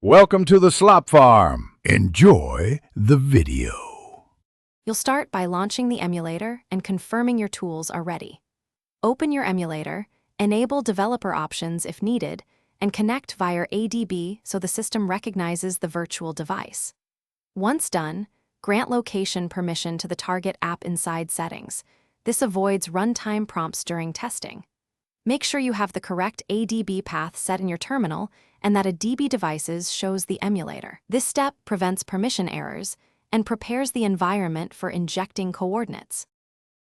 Welcome to the slop farm. Enjoy the video. You'll start by launching the emulator and confirming your tools are ready. Open your emulator, enable developer options if needed, and connect via ADB so the system recognizes the virtual device. Once done, grant location permission to the target app inside settings. This avoids runtime prompts during testing. Make sure you have the correct ADB path set in your terminal and that a DB devices shows the emulator. This step prevents permission errors and prepares the environment for injecting coordinates.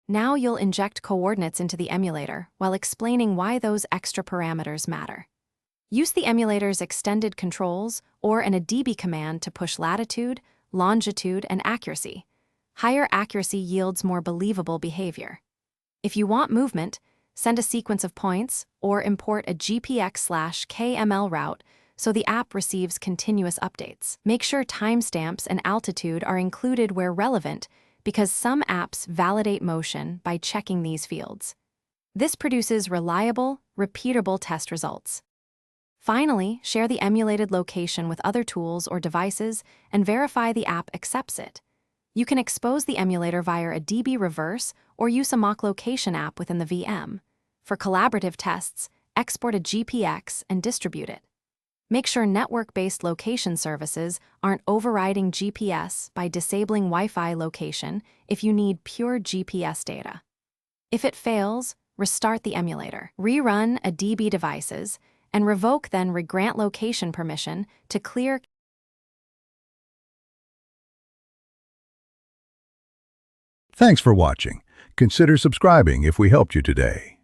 Now you'll inject coordinates into the emulator while explaining why those extra parameters matter. Use the emulator's extended controls or an ADB command to push latitude, longitude, and accuracy. Higher accuracy yields more believable behavior. If you want movement, send a sequence of points or import a GPX/KML route so the app receives continuous updates. Make sure timestamps and altitude are included where relevant because some apps validate motion by checking these fields. This produces reliable, repeatable test results. Finally, share the emulated location with other tools or devices and verify the app accepts it. You can expose the emulator via a DB reverse or use a mock location app within the VM. For collaborative tests, export a GPX and distribute it. Make sure network-based location services aren't overriding GPS by disabling Wi-Fi location if you need pure GPS data. If it fails, restart the emulator, rerun a DB devices, and revoke then regrant location permission to clear. Thanks for watching. Consider subscribing if we helped you today.